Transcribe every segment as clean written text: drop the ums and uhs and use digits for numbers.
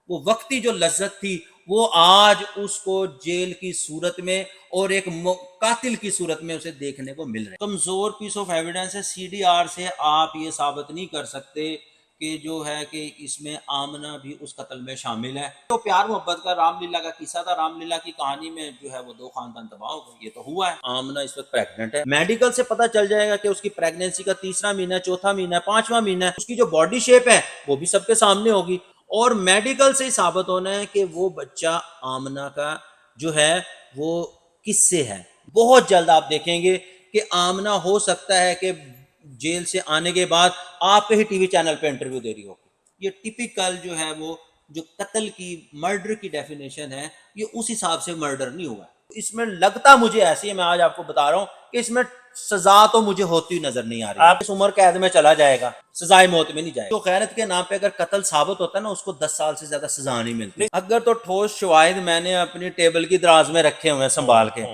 وہ وقتی جو لذت تھی وہ آج اس کو جیل کی صورت میں اور ایک قاتل کی صورت میں اسے دیکھنے کو مل رہا ہے۔ کمزور پیس آف ایویڈنس ہے، سی ڈی آر سے آپ یہ ثابت نہیں کر سکتے کہ جو ہے کہ اس میں آمنہ بھی اس قتل میں شامل ہے۔ تو پیار محبت کا رام لیلا کا قصہ تھا، رام لیلا کی کہانی میں جو ہے وہ 2 خاندان تباہ ہو گئے، یہ تو ہوا ہے۔ آمنہ اس وقت پریگننٹ ہے، میڈیکل سے پتہ چل جائے گا کہ اس کی پریگننسی کا 3واں مہینہ ہے، 4تھا مہینہ ہے، 5واں مہینہ ہے، اس کی جو باڈی شیپ ہے وہ بھی سب کے سامنے ہوگی، اور میڈیکل سے ہی ثابت ہونا ہے کہ وہ بچہ آمنہ کا جو ہے وہ کس سے ہے۔ بہت جلد آپ دیکھیں گے کہ آمنہ ہو سکتا ہے کہ جیل سے آنے کے بعد آپ کے ہی ٹی وی چینل پہ انٹرویو دے رہی ہوگی۔ یہ ٹیپیکل جو ہے وہ جو قتل کی مرڈر کی ڈیفینیشن ہے، یہ اس حساب سے مرڈر نہیں ہوا۔ اس میں لگتا مجھے ایسی ہے، میں آج آپ کو بتا رہا ہوں کہ اس میں سزا تو مجھے ہوتی نظر نہیں آ رہی۔ آپ اس عمر قید میں چلا جائے گا، سزائے موت میں نہیں جائے گا۔ تو غیرت کے نام پہ اگر قتل ثابت ہوتا ہے نا، اس کو 10 سال سے زیادہ سزا نہیں ملتی۔ اگر تو ٹھوس شواہد میں نے اپنی ٹیبل کی دراز میں رکھے ہوئے ہیں سنبھال کے،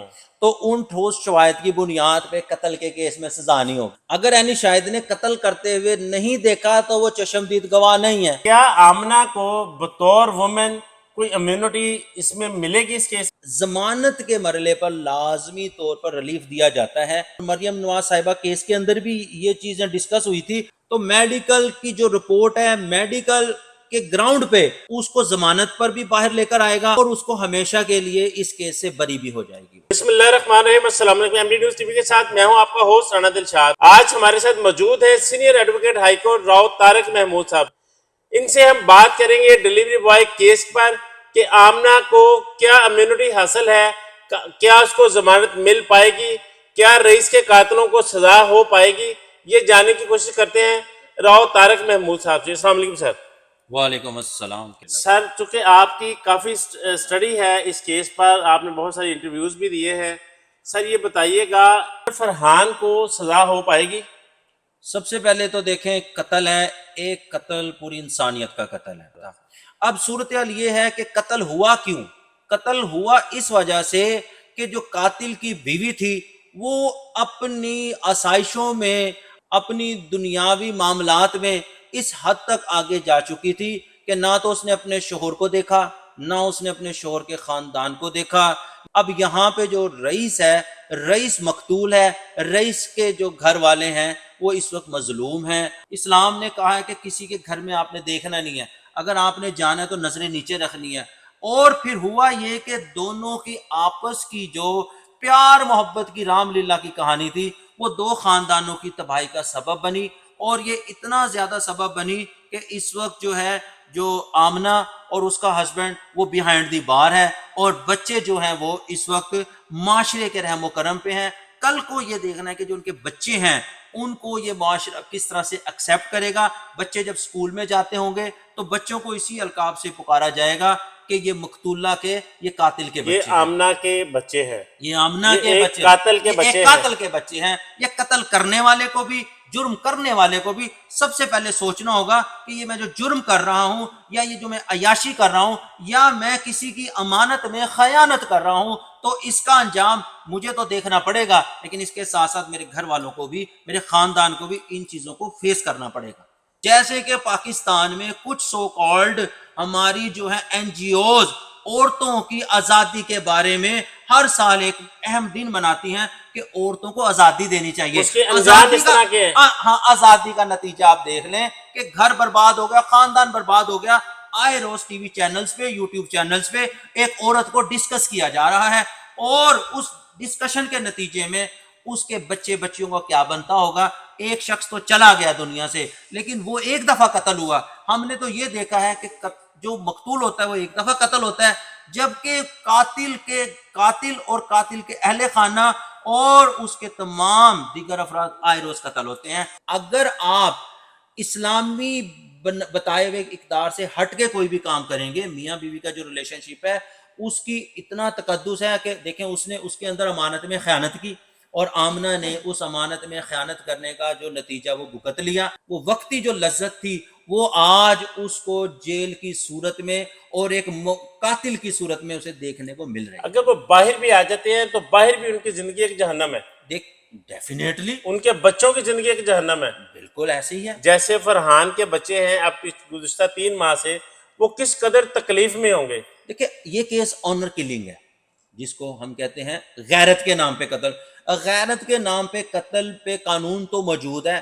تو ان ٹھوس شواہد کی بنیاد پہ قتل کے کیس میں سزا نہیں ہوگی۔ اگر اینی شاہد نے قتل کرتے ہوئے نہیں دیکھا تو وہ چشمدید گواہ نہیں ہے۔ کیا آمنہ کو بطور وومن کوئی امیونٹی اس میں ملے گی اس کیس؟ ضمانت کے مرحلے پر لازمی طور پر ریلیف دیا جاتا ہے۔ مریم نواز صاحبہ کیس کے اندر بھی یہ چیزیں ڈسکس ہوئی تھی، تو میڈیکل کی جو رپورٹ ہے، میڈیکل کے گراؤنڈ پہ اس کو ضمانت پر بھی باہر لے کر آئے گا اور اس کو ہمیشہ کے لیے اس کیس سے بری بھی ہو جائے گی۔ بسم اللہ الرحمن الرحیم، السلام علیکم۔ M D news T V کے ساتھ میں ہوں آپ کا ہوسٹ رانا دلشاد۔ آج ہمارے ساتھ موجود ہے senior advocate high court Rao Tariq Mahmood Sahab. ان سے ہم بات کریں گے ڈیلیوری بوائے کیس پر کہ آمنہ کو کیا امیونٹی حاصل ہے، کیا اس کو ضمانت مل پائے گی، کیا رئیس کے قاتلوں کو سزا ہو پائے گی، یہ جاننے کی کوشش کرتے ہیں راؤ طارق محمود صاحب سے۔ السلام علیکم سر۔ وعلیکم السلام۔ سر، چونکہ آپ کی کافی سٹڈی ہے اس کیس پر، آپ نے بہت ساری انٹرویوز بھی دیے ہیں، سر یہ بتائیے گا فرحان کو سزا ہو پائے گی؟ سب سے پہلے تو دیکھیں، قتل ہے، ایک قتل پوری انسانیت کا قتل ہے۔ اب صورتحال یہ ہے کہ قتل ہوا کیوں؟ قتل ہوا اس وجہ سے کہ جو قاتل کی بیوی تھی وہ اپنی آسائشوں میں، اپنی دنیاوی معاملات میں اس حد تک آگے جا چکی تھی کہ نہ تو اس نے اپنے شوہر کو دیکھا، نہ اس نے اپنے شوہر کے خاندان کو دیکھا۔ اب یہاں پہ جو رئیس ہے، رئیس مقتول ہے، رئیس کے جو گھر والے ہیں وہ اس وقت مظلوم ہیں۔ اسلام نے کہا ہے کہ کسی کے گھر میں آپ نے دیکھنا نہیں ہے، اگر آپ نے جانا ہے تو نظریں نیچے رکھنی ہے۔ اور پھر ہوا یہ کہ دونوں کی آپس کی جو پیار محبت کی رام لیلا کی کہانی تھی، وہ 2 خاندانوں کی تباہی کا سبب بنی، اور یہ اتنا زیادہ سبب بنی کہ اس وقت جو ہے جو آمنہ اور اس کا ہسبینڈ وہ بیہائنڈ دی بار ہے، اور بچے جو ہیں وہ اس وقت معاشرے کے رحم و کرم پہ ہیں۔ کل کو یہ دیکھنا ہے کہ جو ان کے بچے ہیں ان کو یہ معاشرہ کس طرح سے ایکسیپٹ کرے گا۔ بچے جب سکول میں جاتے ہوں گے تو بچوں کو اسی القاب سے پکارا جائے گا کہ یہ مقتولہ کے، یہ قاتل کے بچے یہ ہیں، آمنہ کے بچے ہیں، یہ آمنہ کے ایک بچے، قاتل کے یہ بچے ایک ہیں۔ قاتل کے بچے ہیں۔ یہ قتل کرنے والے کو بھی، جرم کرنے والے کو بھی سب سے پہلے سوچنا ہوگا کہ یہ میں جو جرم کر رہا ہوں، یا یہ جو میں عیاشی کر رہا ہوں، یا میں کسی کی امانت میں خیانت کر رہا ہوں، تو اس کا انجام مجھے تو دیکھنا پڑے گا، لیکن اس کے ساتھ ساتھ میرے گھر والوں کو بھی، میرے خاندان کو بھی ان چیزوں کو فیس کرنا پڑے گا۔ جیسے کہ پاکستان میں کچھ سو کالڈ ہماری جو ہے این جی اوز عورتوں کی آزادی کے بارے میں ہر سال ایک اہم دن مناتی ہیں کہ عورتوں کو آزادی دینی چاہیے۔ اس کے انجام اس طرح کے ہیں۔ ہاں، آزادی کا نتیجہ آپ دیکھ لیں کہ گھر برباد ہو گیا، خاندان برباد ہو گیا۔ آئے روز ٹی وی چینلز پہ، یوٹیوب چینلز پہ ایک عورت کو ڈسکس کیا جا رہا ہے، اور اس ڈسکشن کے نتیجے میں اس کے بچے بچیوں کا کیا بنتا ہوگا۔ ایک شخص تو چلا گیا دنیا سے، لیکن وہ ایک دفعہ قتل ہوا۔ ہم نے تو یہ دیکھا ہے کہ جو مقتول ہوتا ہے وہ ایک دفعہ قتل ہوتا ہے، جبکہ قاتل اور قاتل کے اہل خانہ اور اس کے تمام دیگر افراد آئے روز قتل ہوتے ہیں۔ اگر آپ اسلامی بتائے ہوئے اقدار سے ہٹ کے کوئی بھی کام کریں گے، میاں بیوی کا جو ریلیشن شپ ہے اس کی اتنا تقدس ہے کہ دیکھیں اس نے اس کے اندر امانت میں خیانت کی، اور آمنہ نے اس امانت میں خیانت کرنے کا جو نتیجہ وہ بھگت لیا۔ وہ وقتی جو لذت تھی وہ آج اس کو جیل کی صورت میں اور ایک قاتل کی صورت میں اسے دیکھنے کو مل رہی ہے۔ اگر وہ باہر بھی آ جاتے ہیں تو باہر بھی ان کی زندگی ایک جہنم ہے، دیکھ ڈیفینیٹلی ان کے بچوں کی زندگی ایک جہنم ہے۔ بالکل ایسے ہی ہے۔ جیسے فرحان کے بچے ہیں، اب گزشتہ 3 ماہ سے وہ کس قدر تکلیف میں ہوں گے. دیکھیں یہ کیس آنر کلنگ ہے جس کو ہم کہتے ہیں غیرت کے نام پہ قتل. غیرت کے نام پہ قتل پہ قانون تو موجود ہے.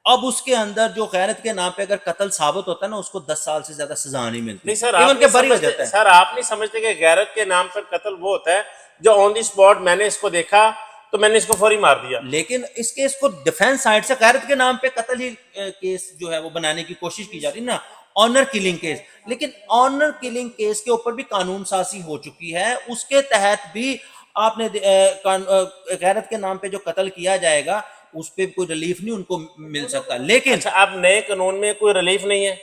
اب اس کے اندر جو غیرت کے نام پہ اگر قتل ثابت ہوتا ہے نا اس کو 10 سال سے زیادہ سزا نہیں ملتی. نہیں سر ایون کہ بری ہو جاتا ہے. سر آپ نہیں سمجھتے کہ غیرت کے نام پر قتل وہ ہوتا ہے جو آن دی اسپاٹ میں نے اس کو دیکھا تو میں نے اس کو فوری مار دیا. لیکن اس کیس کو ڈیفینس سائڈ سے غیرت کے نام پہ قتل ہی کیس جو ہے وہ بنانے کی کوشش کی جا رہی نا, آنر کلنگ کیس. لیکن آنر کلنگ کیس کے اوپر بھی قانون سازی ہو چکی ہے. اس کے تحت بھی آپ نے غیرت کے نام پہ جو قتل کیا جائے گا اس پہ کوئی ریلیف نہیں ان کو مل سکتا. لیکن اچھا اب نئے قانون میں کوئی ریلیف نہیں ہے؟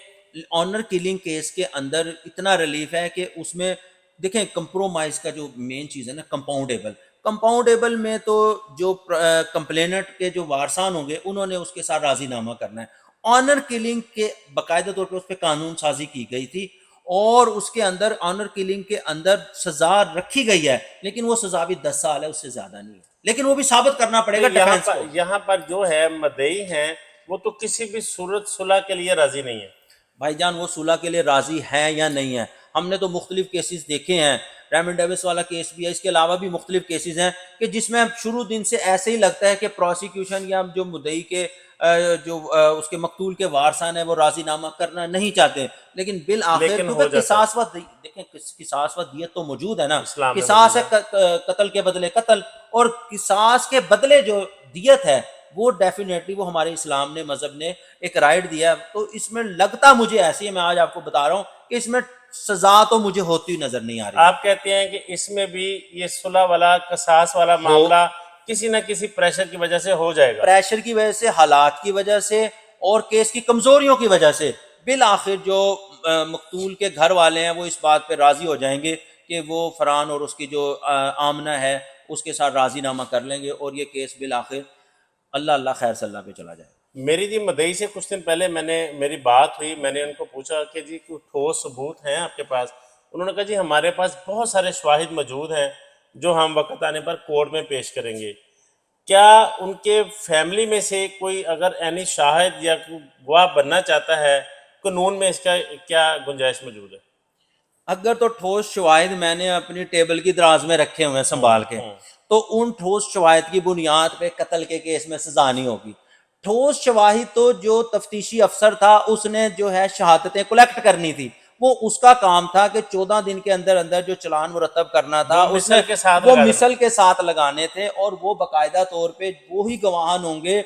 آنر کلنگ کیس کے اندر اتنا ریلیف ہے کہ اس میں دیکھیں کمپرومائز کا جو مین چیز ہے نا کمپاؤنڈیبل میں تو جو کمپلینٹ کے جو وارثان ہوں گے انہوں نے اس کے ساتھ راضی نامہ کرنا ہے. آنر کلنگ کے باقاعدہ طور پہ اس پہ قانون سازی کی گئی تھی اور اس کے اندر آنر کلنگ کے اندر سزا رکھی گئی ہے لیکن وہ سزا بھی 10 سال ہے, اس سے زیادہ نہیں ہے. لیکن وہ بھی ثابت کرنا پڑے گا ڈیفینس کو. یہاں پر جو ہے مدعی ہیں وہ تو کسی بھی صورت صلح کے لیے راضی نہیں ہے. بھائی جان وہ صلح کے لیے راضی ہے یا نہیں ہے؟ ہم نے تو مختلف کیسز دیکھے ہیں. ریمنڈ ڈیوس والا کیس بھی ہے, اس کے علاوہ بھی مختلف کیسز ہیں کہ جس میں شروع دن سے ایسے ہی لگتا ہے کہ پروسیکیوشن یا جو مدعی کے جو اس کے مقتول کے وارثان ہیں وہ راضی نامہ کرنا نہیں چاہتے, لیکن بالآخر کیونکہ قصاص و دیکھیں قصاص و دیت تو موجود ہے نا. قصاص ہے قتل کے بدلے قتل, اور قصاص کے بدلے جو دیت ہے وہ ڈیفینیٹلی وہ ہمارے اسلام نے مذہب نے ایک رائٹ دیا. تو اس میں لگتا مجھے ایسی ہے, میں آج آپ کو بتا رہا ہوں کہ اس میں سزا تو مجھے ہوتی نظر نہیں آ رہی. آپ کہتے ہیں کہ اس میں بھی یہ صلح والا قصاص والا معاملہ کسی نہ کسی پریشر کی وجہ سے ہو جائے گا, پریشر کی وجہ سے, حالات کی وجہ سے اور کیس کی کمزوریوں کی وجہ سے. بالآخر جو مقتول کے گھر والے ہیں وہ اس بات پہ راضی ہو جائیں گے کہ وہ فرحان اور اس کی جو آمنہ ہے اس کے ساتھ راضی نامہ کر لیں گے اور یہ کیس بالآخر اللہ خیر صلی اللہ پہ چلا جائے. میری جی مدعی سے کچھ دن پہلے میری بات ہوئی, میں نے ان کو پوچھا کہ جی کوئی ٹھوس ثبوت ہیں آپ کے پاس؟ انہوں نے کہا جی ہمارے پاس بہت سارے شواہد موجود ہیں جو ہم وقت آنے پر کورٹ میں پیش کریں گے. کیا ان کے فیملی میں سے کوئی اگر اینی شاہد یا گواہ بننا چاہتا ہے, قانون میں اس کا کیا گنجائش موجود ہے؟ اگر تو ٹھوس شواہد میں نے اپنی ٹیبل کی دراز میں رکھے ہوئے ہیں سنبھال کے, تو ان ٹھوس شواہد کی بنیاد پہ قتل کے کیس میں سزا نہیں ہوگی. ٹھوس شواہد تو جو تفتیشی افسر تھا اس نے جو ہے شہادتیں کلیکٹ کرنی تھی, وہ اس کا کام تھا کہ 14 دن کے اندر جو چلان مرتب کرنا تھا وہ مثل کے ساتھ لگانے تھے, اور وہ باقاعدہ طور پہ وہی گواہان ہوں گے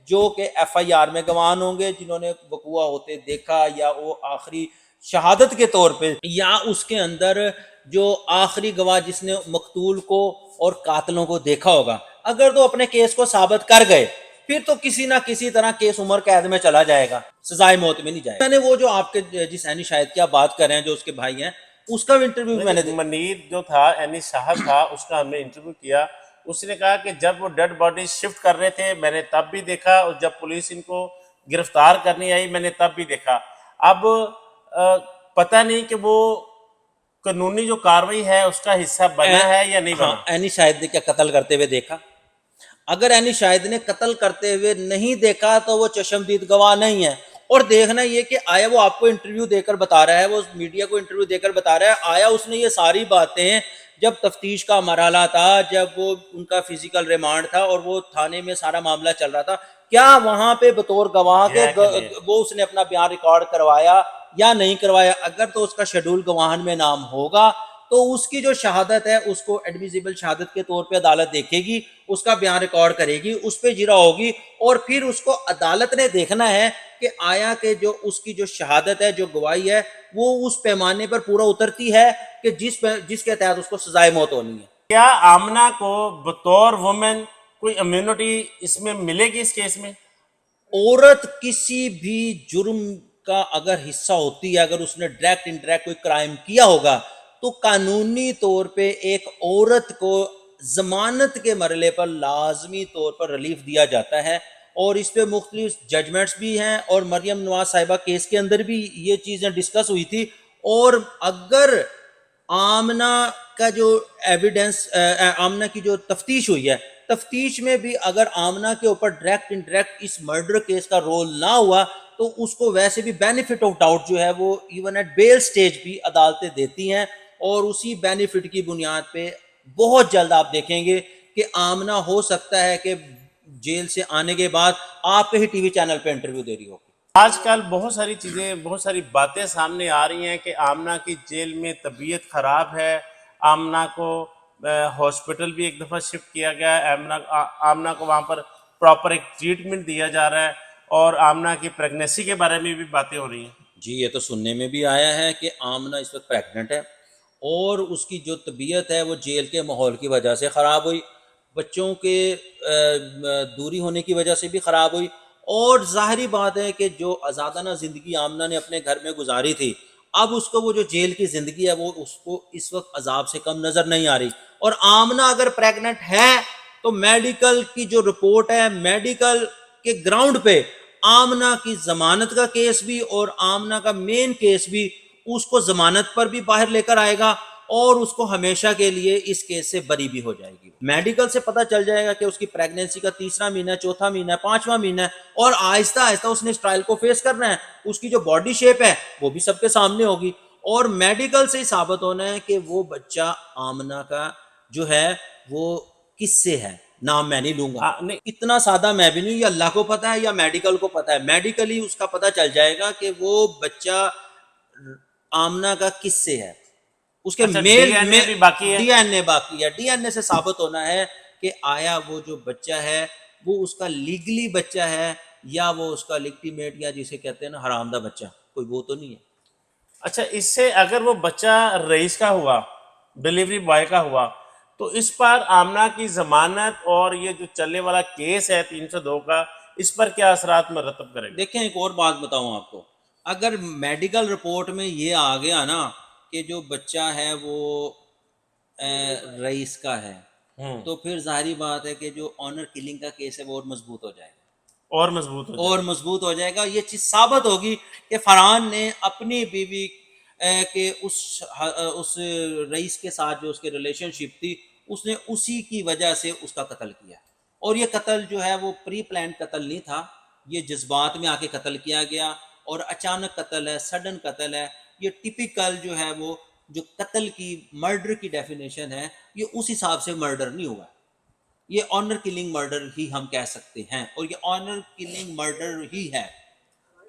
جو کہ ایف آئی آر میں گواہان ہوں گے جنہوں نے وقوع ہوتے دیکھا, یا وہ آخری شہادت کے طور پہ, یا اس کے اندر جو آخری گواہ جس نے مقتول کو اور قاتلوں کو دیکھا ہوگا. اگر تو اپنے کیس کو ثابت کر گئے پھر تو کسی نہ کسی طرح کیس عمر قید میں چلا جائے گا, سزائے موت میں نہیں جائے گا. میں نے وہ جو آپ کے جس اینی شاہد کی آپ بات کر رہے ہیں جو اس کے بھائی ہیں, اس کا انٹرویو میں نے منیر جو تھا اینی شاہد تھا اس کا ہم نے انٹرویو کیا. اس نے کہا کہ جب وہ ڈیڈ باڈی شفٹ کر رہے تھے میں نے تب بھی دیکھا, اور جب پولیس ان کو گرفتار کرنے آئی میں نے تب بھی دیکھا. اب پتہ نہیں کہ وہ قانونی جو کاروائی ہے اس کا حصہ بنا ہے یا نہیں بنا. اینی شاہد نے کیا قتل کرتے ہوئے دیکھا؟ اگر اینی شاہد نے قتل کرتے ہوئے نہیں دیکھا تو وہ چشمدید گواہ نہیں ہے. اور دیکھنا یہ کہ آیا وہ آپ کو انٹرویو دے کر بتا رہا ہے, وہ میڈیا کو انٹرویو دے کر بتا رہا ہے, آیا اس نے یہ ساری باتیں جب تفتیش کا مرحلہ تھا, جب وہ ان کا فزیکل ریمانڈ تھا اور وہ تھانے میں سارا معاملہ چل رہا تھا, کیا وہاں پہ بطور گواہ کے وہ اس نے اپنا بیان ریکارڈ کروایا یا نہیں کروایا؟ اگر تو اس کا شیڈول گواہان میں نام ہوگا تو اس کی جو شہادت ہے اس کو ایڈمیزیبل شہادت کے طور پہ عدالت دیکھے گی, اس کا بیان ریکارڈ کرے گی, اس پہ جرا ہوگی, اور پھر اس کو عدالت نے دیکھنا ہے کہ آیا کہ جو اس کی جو شہادت ہے, جو گواہی ہے, وہ اس پیمانے پر پورا اترتی ہے کہ جس کے تحت اس کو سزائے موت ہونی ہے. کیا آمنہ کو بطور وومن کوئی امیونٹی اس میں ملے گی اس کیس میں؟ عورت کسی بھی جرم کا اگر حصہ ہوتی ہے, اگر اس نے ڈائریکٹ انڈائریکٹ کوئی کرائم کیا ہوگا, تو قانونی طور پہ ایک عورت کو ضمانت کے مرحلے پر لازمی طور پر ریلیف دیا جاتا ہے, اور اس پہ مختلف ججمنٹس بھی ہیں, اور مریم نواز صاحبہ کیس کے اندر بھی یہ چیزیں ڈسکس ہوئی تھی. اور اگر آمنہ کا جو ایویڈنس, آمنہ کی جو تفتیش ہوئی ہے, تفتیش میں بھی اگر آمنہ کے اوپر ڈائریکٹ انڈائریکٹ اس مرڈر کیس کا رول نہ ہوا تو اس کو ویسے بھی بینیفٹ آف ڈاؤٹ جو ہے وہ ایون ایٹ بیل سٹیج بھی عدالتیں دیتی ہیں، اور اسی بینیفٹ کی بنیاد پہ بہت جلد آپ دیکھیں گے کہ آمنہ ہو سکتا ہے کہ جیل سے آنے کے بعد آپ کے ہی ٹی وی چینل پہ انٹرویو دے رہی ہوگی۔ آج کل بہت ساری چیزیں، بہت ساری باتیں سامنے آ رہی ہیں کہ آمنہ کی جیل میں طبیعت خراب ہے، آمنہ کو ہاسپٹل بھی ایک دفعہ شفٹ کیا گیا ہے، آمنہ کو وہاں پر پراپر ایک ٹریٹمنٹ دیا جا رہا ہے، اور آمنہ کی پریگنیسی کے بارے میں بھی باتیں ہو رہی ہیں۔ جی یہ تو سننے میں بھی آیا ہے کہ آمنہ اس وقت پریگننٹ ہے، اور اس کی جو طبیعت ہے وہ جیل کے ماحول کی وجہ سے خراب ہوئی، بچوں کے دوری ہونے کی وجہ سے بھی خراب ہوئی، اور ظاہری بات ہے کہ جو آزادانہ زندگی آمنہ نے اپنے گھر میں گزاری تھی، اب اس کو وہ جو جیل کی زندگی ہے وہ اس کو اس وقت عذاب سے کم نظر نہیں آ رہی۔ اور آمنہ اگر پریگننٹ ہے تو میڈیکل کی جو رپورٹ ہے، میڈیکل کے گراؤنڈ پہ آمنہ کی ضمانت کا کیس بھی اور آمنہ کا مین کیس بھی اس کو ضمانت پر بھی باہر لے کر آئے گا، اور اس کو ہمیشہ کے لیے اس کیس سے بری بھی ہو جائے گی۔ میڈیکل سے پتہ چل جائے گا کہ اس کی پریگننسی کا 3واں مہینہ ہے، 4واں مہینہ ہے، 5واں مہینہ ہے، اور آہستہ آہستہ اس نے اس ٹرائل کو فیس کرنا ہے۔ اس کی جو باڈی شیپ ہے وہ بھی سب کے سامنے ہوگی، اور میڈیکل سے ہی ثابت ہونا ہے کہ وہ بچہ آمنہ کا جو ہے وہ کس سے ہے۔ نام میں نہیں لوں گا، نہیں، اتنا سادہ میں بھی نہیں، یہ اللہ کو پتہ ہے یا میڈیکل کو پتہ ہے۔ میڈیکلی اس کا پتہ چل جائے گا کہ وہ بچہ آمنہ کا کس سے ہے۔ اس کے اچھا، میل ڈی این اے بھی باقی ہے۔ ڈی این اے باقی ہے، ڈی این اے سے ثابت ہونا ہے کہ آیا وہ جو بچہ ہے وہ اس کا لیگلی بچہ ہے، یا وہ اس کا لیگٹیمیٹ، یا جسے کہتے ہیں نا حرام دا بچہ، کوئی وہ تو نہیں ہے۔ اچھا، اس سے اگر وہ بچہ رئیس کا ہوا، ڈیلیوری بوائے کا ہوا، تو اس پر آمنہ کی ضمانت اور یہ جو چلنے والا کیس ہے 302 کا، اس پر کیا اثرات مرتب کرے گا؟ دیکھیں ایک اور بات بتاؤں آپ کو، اگر میڈیکل رپورٹ میں یہ آ گیا نا کہ جو بچہ ہے وہ رئیس کا ہے، تو پھر ظاہری بات ہے کہ جو آنر کلنگ کا کیس ہے وہ اور مضبوط ہو جائے گا، اور مضبوط ہو جائے اور مضبوط ہو جائے گا۔ یہ چیز ثابت ہوگی کہ فرحان نے اپنی بیوی کے اس رئیس کے ساتھ جو اس کے ریلیشن شپ تھی، اس نے اسی کی وجہ سے اس کا قتل کیا، اور یہ قتل جو ہے وہ پری پلانڈ قتل نہیں تھا، یہ جذبات میں آ کے قتل کیا گیا، اور اچانک قتل ہے، سڈن قتل ہے۔ یہ ٹپیکل جو ہے وہ جو قتل کی مرڈر کی ڈیفینیشن ہے، یہ اس حساب سے مرڈر نہیں ہوا، یہ آنر کلنگ مرڈر ہی ہم کہہ سکتے ہیں، اور یہ آنر کلنگ مرڈر ہی ہے۔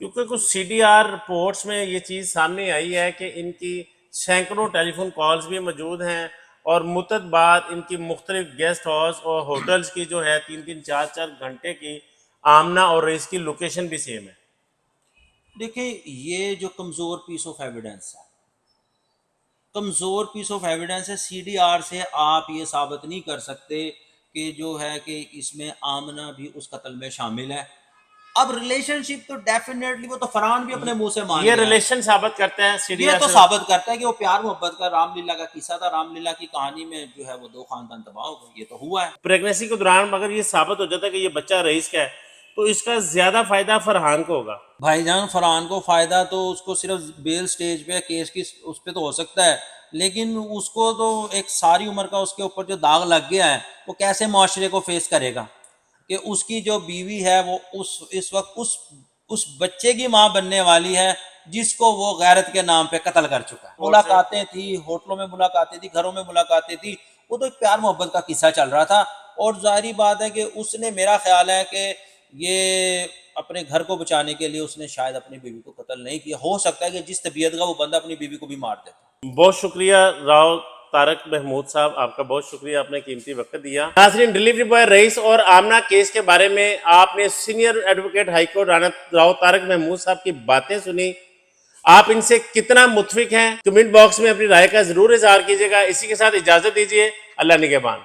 کیونکہ کچھ سی ڈی آر رپورٹس میں یہ چیز سامنے آئی ہے کہ ان کی سینکڑوں ٹیلی فون کالز بھی موجود ہیں، اور مدت بعد ان کی مختلف گیسٹ ہاؤس اور ہوٹلز کی جو ہے 3-3 4-4 گھنٹے کی آمنہ اور رئیس کی لوکیشن بھی سیم ہے۔ دیکھیں یہ جو کمزور پیس آف ایویڈنس ہے، کمزور پیس آف ایویڈنس ہے، سی ڈی آر سے آپ یہ ثابت نہیں کر سکتے کہ جو ہے کہ اس میں آمنہ بھی اس قتل میں شامل ہے۔ اب ریلیشن شپ تو ڈیفینیٹلی وہ تو فرحان بھی اپنے منہ سے مان یہ گیا ہے، ریلیشن ثابت کرتا ہے سی ڈی یہ آر تو سے۔ ثابت کرتا ہے کہ وہ پیار محبت کا رام لیلا کا قصہ تھا، رام لیلا کی کہانی میں جو ہے وہ 2 خاندان تباہ ہو گئے، یہ تو ہوا ہے۔ پریگنیسی کے دوران اگر یہ ثابت ہو جاتا ہے کہ یہ بچہ رئیس کا ہے، تو اس کا زیادہ فائدہ فرحان کو ہوگا۔ بھائی جان فرحان کو فائدہ تو اس کو صرف بیل سٹیج پہ کیس کی اس پہ تو ہو سکتا ہے، لیکن اس کو تو ایک ساری عمر کا اس کے اوپر جو داغ لگ گیا ہے، وہ کیسے معاشرے کو فیس کرے گا کہ اس کی جو بیوی ہے وہ اس وقت اس بچے کی ماں بننے والی ہے جس کو وہ غیرت کے نام پہ قتل کر چکا ہے۔ ملاقاتیں تھی، ہوٹلوں میں ملاقاتیں تھی، گھروں میں ملاقاتیں تھی، وہ تو ایک پیار محبت کا قصہ چل رہا تھا، اور ظاہری بات ہے کہ اس نے، میرا خیال ہے کہ یہ اپنے گھر کو بچانے کے لیے اس نے شاید اپنی بیوی کو قتل نہیں کیا، ہو سکتا ہے کہ جس طبیعت کا وہ بندہ اپنی بیوی کو بھی مار دیتا۔ بہت شکریہ راؤ طارق محمود صاحب، آپ کا بہت شکریہ، آپ نے قیمتی وقت دیا۔ ناظرین، ڈیلیوری بوائے رئیس اور آمنہ کیس کے بارے میں آپ نے senior advocate high court Rao Tariq Mahmood Sahab کی باتیں سنی، آپ ان سے کتنا متفق ہیں؟ کمنٹ باکس میں اپنی رائے کا ضرور اظہار کیجیے گا۔ اسی کے ساتھ اجازت دیجیے، اللہ نگہبان۔